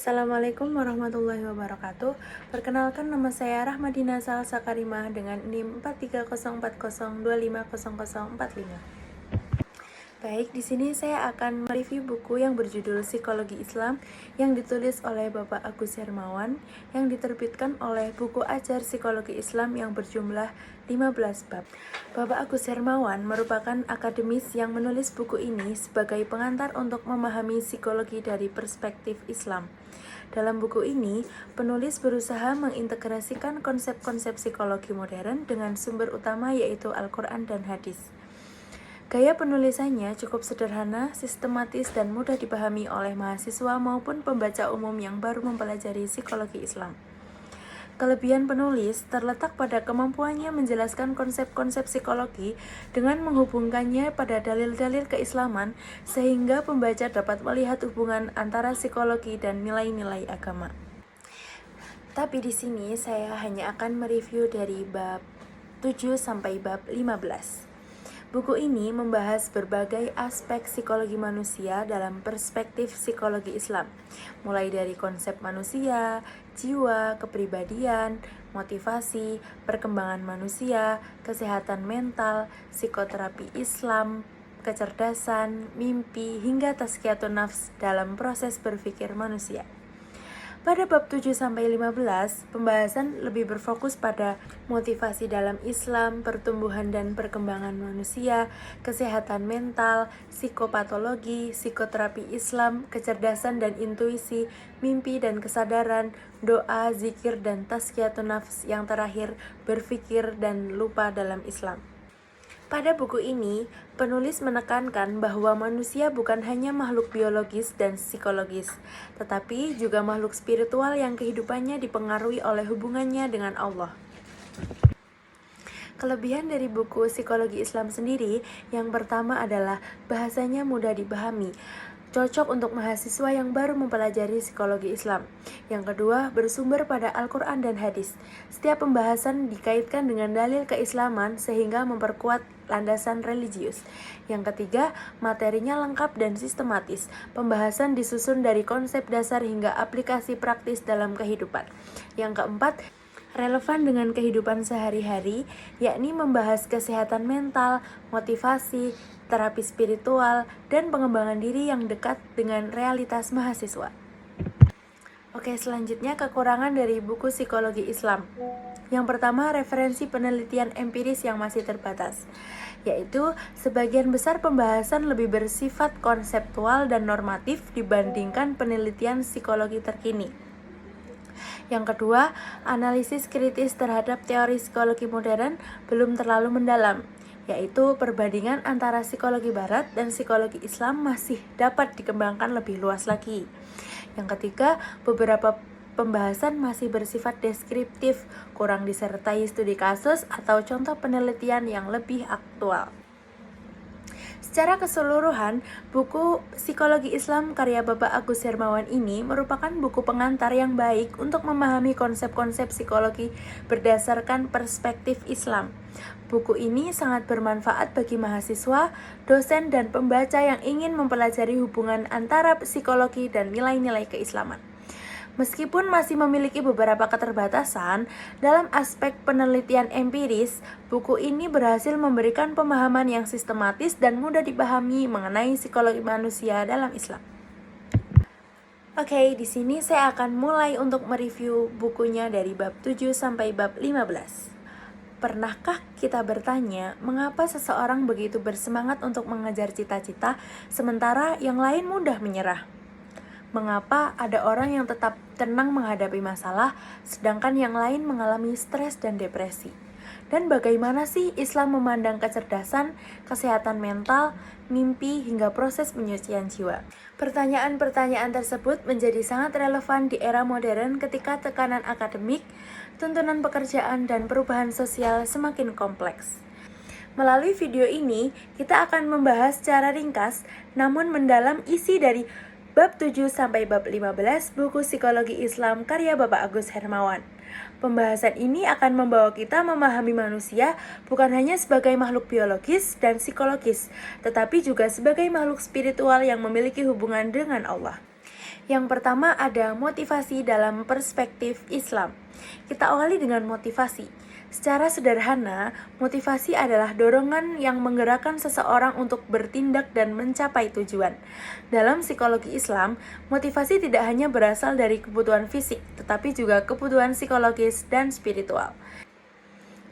Assalamualaikum warahmatullahi wabarakatuh. Perkenalkan, nama saya Rahmadina Salsa Karimah dengan NIM 430402500045. Baik, di sini saya akan mereview buku yang berjudul Psikologi Islam yang ditulis oleh Bapak Agus Hermawan yang diterbitkan oleh Buku Ajar Psikologi Islam yang berjumlah 15 bab. Bapak Agus Hermawan merupakan akademis yang menulis buku ini sebagai pengantar untuk memahami psikologi dari perspektif Islam. Dalam buku ini, penulis berusaha mengintegrasikan konsep-konsep psikologi modern dengan sumber utama yaitu Al-Quran dan Hadis. Gaya penulisannya cukup sederhana, sistematis, dan mudah dipahami oleh mahasiswa maupun pembaca umum yang baru mempelajari psikologi Islam. Kelebihan penulis terletak pada kemampuannya menjelaskan konsep-konsep psikologi dengan menghubungkannya pada dalil-dalil keislaman sehingga pembaca dapat melihat hubungan antara psikologi dan nilai-nilai agama. Tapi di sini saya hanya akan mereview dari bab 7 sampai bab 15. Buku ini membahas berbagai aspek psikologi manusia dalam perspektif psikologi Islam, mulai dari konsep manusia, jiwa, kepribadian, motivasi, perkembangan manusia, kesehatan mental, psikoterapi Islam, kecerdasan, mimpi, hingga tazkiyatun nafs dalam proses berpikir manusia. Pada bab 7-15, pembahasan lebih berfokus pada motivasi dalam Islam, pertumbuhan dan perkembangan manusia, kesehatan mental, psikopatologi, psikoterapi Islam, kecerdasan dan intuisi, mimpi dan kesadaran, doa, zikir, dan tazkiyatun nafs yang terakhir, berpikir dan lupa dalam Islam. Pada buku ini, penulis menekankan bahwa manusia bukan hanya makhluk biologis dan psikologis, tetapi juga makhluk spiritual yang kehidupannya dipengaruhi oleh hubungannya dengan Allah. Kelebihan dari buku Psikologi Islam sendiri, yang pertama adalah bahasanya mudah dipahami, cocok untuk mahasiswa yang baru mempelajari psikologi Islam. Yang kedua, bersumber pada Al-Quran dan Hadis. Setiap pembahasan dikaitkan dengan dalil keislaman sehingga memperkuat landasan religius. Yang ketiga, materinya lengkap dan sistematis. Pembahasan disusun dari konsep dasar hingga aplikasi praktis dalam kehidupan. Yang keempat, relevan dengan kehidupan sehari-hari, yakni membahas kesehatan mental, motivasi, terapi spiritual, dan pengembangan diri yang dekat dengan realitas mahasiswa. Oke, selanjutnya kekurangan dari buku Psikologi Islam. Yang pertama, referensi penelitian empiris yang masih terbatas, yaitu sebagian besar pembahasan lebih bersifat konseptual dan normatif dibandingkan penelitian psikologi terkini. Yang kedua, analisis kritis terhadap teori psikologi modern belum terlalu mendalam, yaitu perbandingan antara psikologi barat dan psikologi Islam masih dapat dikembangkan lebih luas lagi. Yang ketiga, beberapa pembahasan masih bersifat deskriptif, kurang disertai studi kasus atau contoh penelitian yang lebih aktual. Secara keseluruhan, buku Psikologi Islam karya Bapak Agus Hermawan ini merupakan buku pengantar yang baik untuk memahami konsep-konsep psikologi berdasarkan perspektif Islam. Buku ini sangat bermanfaat bagi mahasiswa, dosen, dan pembaca yang ingin mempelajari hubungan antara psikologi dan nilai-nilai keislaman. Meskipun masih memiliki beberapa keterbatasan dalam aspek penelitian empiris, buku ini berhasil memberikan pemahaman yang sistematis dan mudah dipahami mengenai psikologi manusia dalam Islam. Oke, di sini saya akan mulai untuk mereview bukunya dari bab 7 sampai bab 15. Pernahkah kita bertanya, mengapa seseorang begitu bersemangat untuk mengejar cita-cita, sementara yang lain mudah menyerah? Mengapa ada orang yang tetap tenang menghadapi masalah, sedangkan yang lain mengalami stres dan depresi? Dan bagaimana sih Islam memandang kecerdasan, kesehatan mental, mimpi, hingga proses penyucian jiwa? Pertanyaan-pertanyaan tersebut menjadi sangat relevan di era modern ketika tekanan akademik, tuntunan pekerjaan, dan perubahan sosial semakin kompleks. Melalui video ini, kita akan membahas secara ringkas, namun mendalam isi dari bab 7 sampai bab 15 buku Psikologi Islam karya Bapak Agus Hermawan. Pembahasan ini akan membawa kita memahami manusia bukan hanya sebagai makhluk biologis dan psikologis, tetapi juga sebagai makhluk spiritual yang memiliki hubungan dengan Allah. Yang pertama ada motivasi dalam perspektif Islam. Kita awali dengan motivasi. Secara sederhana, motivasi adalah dorongan yang menggerakkan seseorang untuk bertindak dan mencapai tujuan. Dalam psikologi Islam, motivasi tidak hanya berasal dari kebutuhan fisik, tetapi juga kebutuhan psikologis dan spiritual.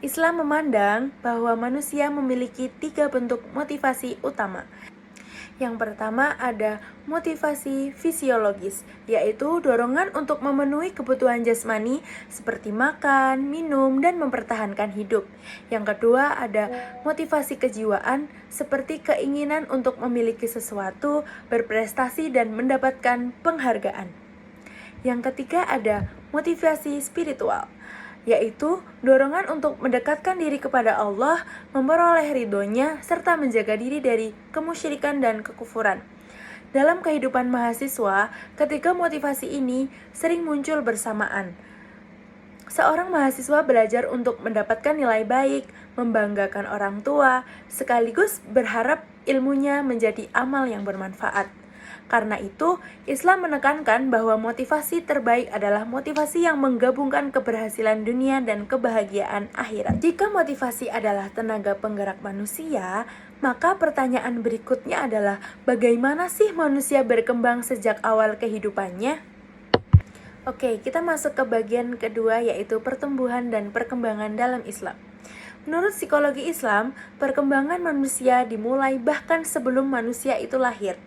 Islam memandang bahwa manusia memiliki 3 bentuk motivasi utama. Yang pertama ada motivasi fisiologis, yaitu dorongan untuk memenuhi kebutuhan jasmani seperti makan, minum, dan mempertahankan hidup. Yang kedua ada motivasi kejiwaan, seperti keinginan untuk memiliki sesuatu, berprestasi, dan mendapatkan penghargaan. Yang ketiga ada motivasi spiritual, yaitu dorongan untuk mendekatkan diri kepada Allah, memperoleh ridhonya, serta menjaga diri dari kemusyrikan dan kekufuran. Dalam kehidupan mahasiswa, ketiga motivasi ini sering muncul bersamaan. Seorang mahasiswa belajar untuk mendapatkan nilai baik, membanggakan orang tua, sekaligus berharap ilmunya menjadi amal yang bermanfaat. Karena itu, Islam menekankan bahwa motivasi terbaik adalah motivasi yang menggabungkan keberhasilan dunia dan kebahagiaan akhirat. Jika motivasi adalah tenaga penggerak manusia, maka pertanyaan berikutnya adalah bagaimana sih manusia berkembang sejak awal kehidupannya? Oke, kita masuk ke bagian kedua, yaitu pertumbuhan dan perkembangan dalam Islam. Menurut psikologi Islam, perkembangan manusia dimulai bahkan sebelum manusia itu lahir.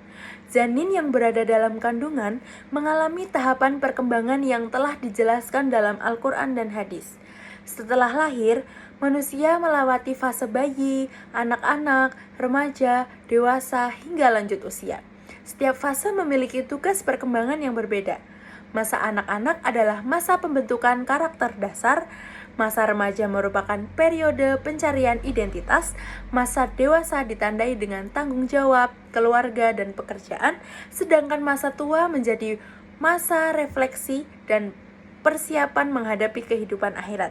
Janin yang berada dalam kandungan mengalami tahapan perkembangan yang telah dijelaskan dalam Al-Quran dan hadis. Setelah lahir, manusia melewati fase bayi, anak-anak, remaja, dewasa, hingga lanjut usia. Setiap fase memiliki tugas perkembangan yang berbeda. Masa anak-anak adalah masa pembentukan karakter dasar, masa remaja merupakan periode pencarian identitas, masa dewasa ditandai dengan tanggung jawab, keluarga, dan pekerjaan, sedangkan masa tua menjadi masa refleksi dan persiapan menghadapi kehidupan akhirat.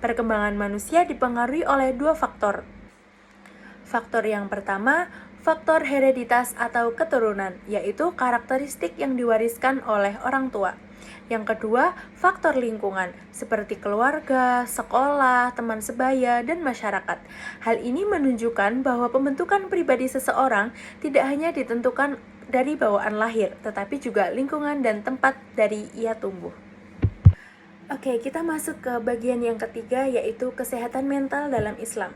Perkembangan manusia dipengaruhi oleh 2 faktor. Faktor yang pertama, faktor hereditas atau keturunan, yaitu karakteristik yang diwariskan oleh orang tua. Yang kedua, faktor lingkungan, seperti keluarga, sekolah, teman sebaya, dan masyarakat. Hal ini menunjukkan bahwa pembentukan pribadi seseorang tidak hanya ditentukan dari bawaan lahir, tetapi juga lingkungan dan tempat dari ia tumbuh. Oke, kita masuk ke bagian yang ketiga, yaitu kesehatan mental dalam Islam.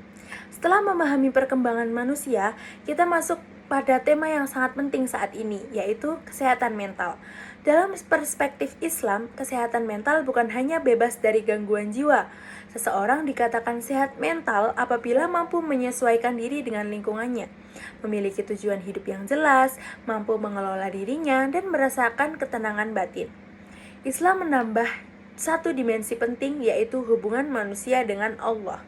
Setelah memahami perkembangan manusia, kita masuk pada tema yang sangat penting saat ini, yaitu kesehatan mental. Dalam perspektif Islam, kesehatan mental bukan hanya bebas dari gangguan jiwa. Seseorang dikatakan sehat mental apabila mampu menyesuaikan diri dengan lingkungannya, memiliki tujuan hidup yang jelas, mampu mengelola dirinya, dan merasakan ketenangan batin. Islam menambah satu dimensi penting, yaitu hubungan manusia dengan Allah.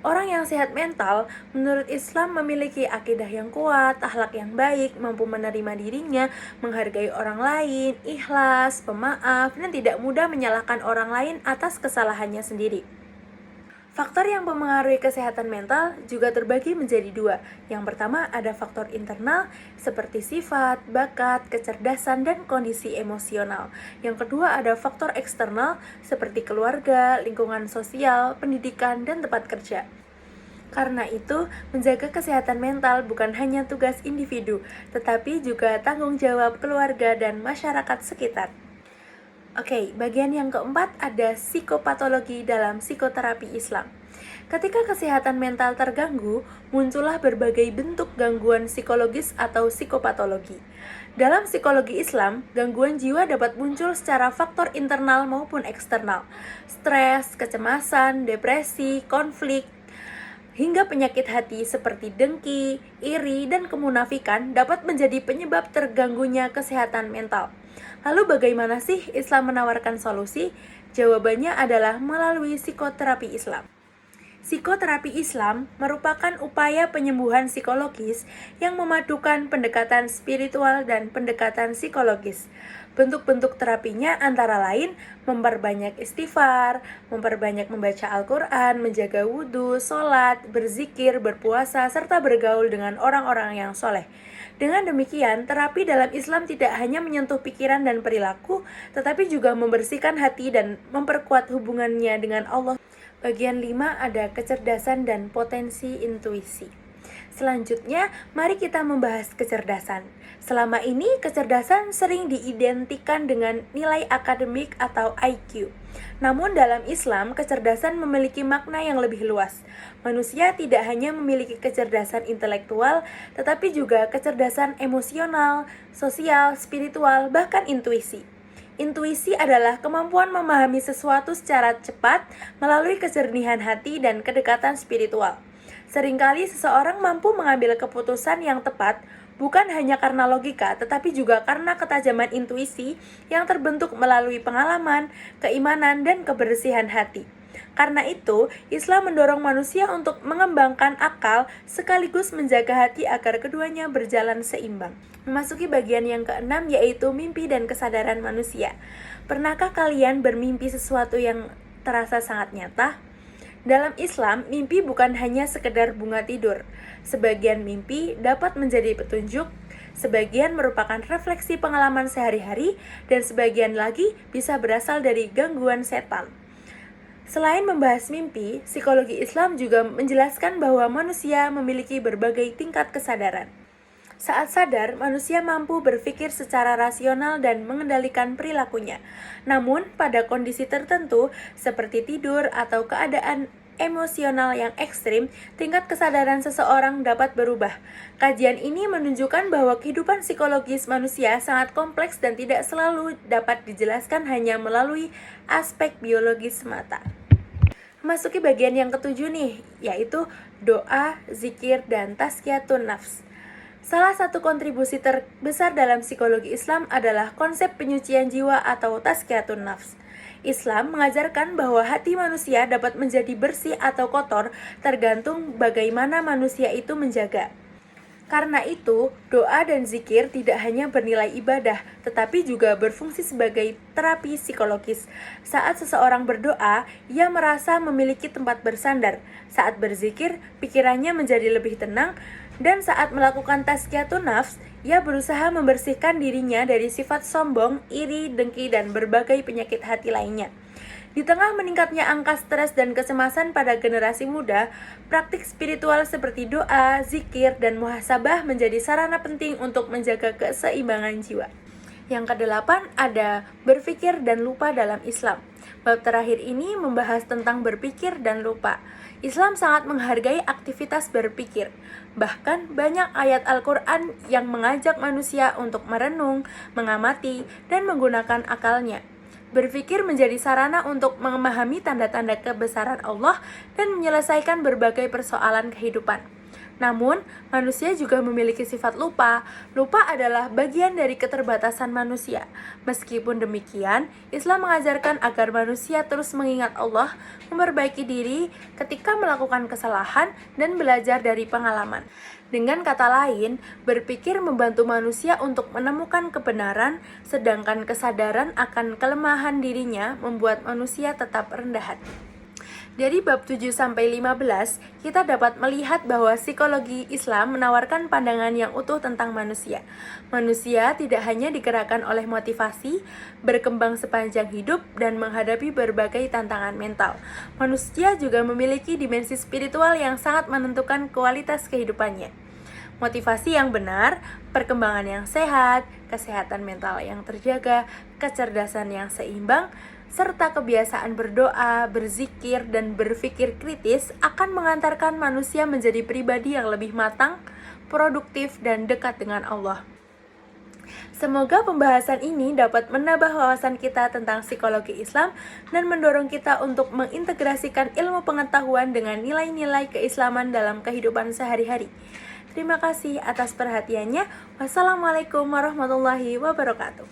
Orang yang sehat mental, menurut Islam memiliki akidah yang kuat, akhlak yang baik, mampu menerima dirinya, menghargai orang lain, ikhlas, pemaaf, dan tidak mudah menyalahkan orang lain atas kesalahannya sendiri. Faktor yang mempengaruhi kesehatan mental juga terbagi menjadi 2. Yang pertama ada faktor internal seperti sifat, bakat, kecerdasan, dan kondisi emosional. Yang kedua ada faktor eksternal seperti keluarga, lingkungan sosial, pendidikan, dan tempat kerja. Karena itu, menjaga kesehatan mental bukan hanya tugas individu, tetapi juga tanggung jawab keluarga dan masyarakat sekitar. Oke, bagian yang keempat ada psikopatologi dalam psikoterapi Islam. Ketika kesehatan mental terganggu, muncullah berbagai bentuk gangguan psikologis atau psikopatologi. Dalam psikologi Islam, gangguan jiwa dapat muncul secara faktor internal maupun eksternal. Stres, kecemasan, depresi, konflik, hingga penyakit hati seperti dengki, iri, dan kemunafikan dapat menjadi penyebab terganggunya kesehatan mental. Lalu bagaimana sih Islam menawarkan solusi? Jawabannya adalah melalui psikoterapi Islam. Psikoterapi Islam merupakan upaya penyembuhan psikologis yang memadukan pendekatan spiritual dan pendekatan psikologis. Bentuk-bentuk terapinya antara lain memperbanyak istighfar, memperbanyak membaca Al-Quran, menjaga wudhu, sholat, berzikir, berpuasa, serta bergaul dengan orang-orang yang soleh. Dengan demikian, terapi dalam Islam tidak hanya menyentuh pikiran dan perilaku, tetapi juga membersihkan hati dan memperkuat hubungannya dengan Allah. Bagian 5 ada kecerdasan dan potensi intuisi. Selanjutnya, mari kita membahas kecerdasan. Selama ini, kecerdasan sering diidentikan dengan nilai akademik atau IQ. Namun dalam Islam, kecerdasan memiliki makna yang lebih luas. Manusia tidak hanya memiliki kecerdasan intelektual, tetapi juga kecerdasan emosional, sosial, spiritual, bahkan intuisi. Intuisi adalah kemampuan memahami sesuatu secara cepat melalui kejernihan hati dan kedekatan spiritual. Seringkali seseorang mampu mengambil keputusan yang tepat bukan hanya karena logika, tetapi juga karena ketajaman intuisi yang terbentuk melalui pengalaman, keimanan, dan kebersihan hati. Karena itu, Islam mendorong manusia untuk mengembangkan akal sekaligus menjaga hati agar keduanya berjalan seimbang. Memasuki bagian yang keenam, yaitu mimpi dan kesadaran manusia. Pernahkah kalian bermimpi sesuatu yang terasa sangat nyata? Dalam Islam, mimpi bukan hanya sekedar bunga tidur. Sebagian mimpi dapat menjadi petunjuk, sebagian merupakan refleksi pengalaman sehari-hari, dan sebagian lagi bisa berasal dari gangguan setan. Selain membahas mimpi, psikologi Islam juga menjelaskan bahwa manusia memiliki berbagai tingkat kesadaran. Saat sadar, manusia mampu berpikir secara rasional dan mengendalikan perilakunya. Namun, pada kondisi tertentu, seperti tidur atau keadaan emosional yang ekstrim, tingkat kesadaran seseorang dapat berubah. Kajian ini menunjukkan bahwa kehidupan psikologis manusia sangat kompleks dan tidak selalu dapat dijelaskan hanya melalui aspek biologis semata. Memasuki bagian yang ketujuh nih, yaitu doa, zikir, dan tazkiyatun nafs. Salah satu kontribusi terbesar dalam psikologi Islam adalah konsep penyucian jiwa atau tazkiyatun nafs. Islam mengajarkan bahwa hati manusia dapat menjadi bersih atau kotor tergantung bagaimana manusia itu menjaga. Karena itu, doa dan zikir tidak hanya bernilai ibadah, tetapi juga berfungsi sebagai terapi psikologis. Saat seseorang berdoa, ia merasa memiliki tempat bersandar. Saat berzikir, pikirannya menjadi lebih tenang, dan saat melakukan tazkiyatun nafs, ia berusaha membersihkan dirinya dari sifat sombong, iri, dengki, dan berbagai penyakit hati lainnya. Di tengah meningkatnya angka stres dan kecemasan pada generasi muda, praktik spiritual seperti doa, zikir, dan muhasabah menjadi sarana penting untuk menjaga keseimbangan jiwa. Yang kedelapan ada berpikir dan lupa dalam Islam. Bab terakhir ini membahas tentang berpikir dan lupa. Islam sangat menghargai aktivitas berpikir. Bahkan banyak ayat Al-Quran yang mengajak manusia untuk merenung, mengamati, dan menggunakan akalnya. Berpikir menjadi sarana untuk memahami tanda-tanda kebesaran Allah dan menyelesaikan berbagai persoalan kehidupan. Namun, manusia juga memiliki sifat lupa. Lupa adalah bagian dari keterbatasan manusia. Meskipun demikian, Islam mengajarkan agar manusia terus mengingat Allah, memperbaiki diri ketika melakukan kesalahan, dan belajar dari pengalaman. Dengan kata lain, berpikir membantu manusia untuk menemukan kebenaran, sedangkan kesadaran akan kelemahan dirinya membuat manusia tetap rendah hati. Dari bab 7-15, kita dapat melihat bahwa psikologi Islam menawarkan pandangan yang utuh tentang manusia. Manusia tidak hanya digerakkan oleh motivasi, berkembang sepanjang hidup, dan menghadapi berbagai tantangan mental. Manusia juga memiliki dimensi spiritual yang sangat menentukan kualitas kehidupannya. Motivasi yang benar, perkembangan yang sehat, kesehatan mental yang terjaga, kecerdasan yang seimbang, serta kebiasaan berdoa, berzikir, dan berpikir kritis akan mengantarkan manusia menjadi pribadi yang lebih matang, produktif, dan dekat dengan Allah. Semoga pembahasan ini dapat menambah wawasan kita tentang psikologi Islam dan mendorong kita untuk mengintegrasikan ilmu pengetahuan dengan nilai-nilai keislaman dalam kehidupan sehari-hari. Terima kasih atas perhatiannya. Wassalamualaikum warahmatullahi wabarakatuh.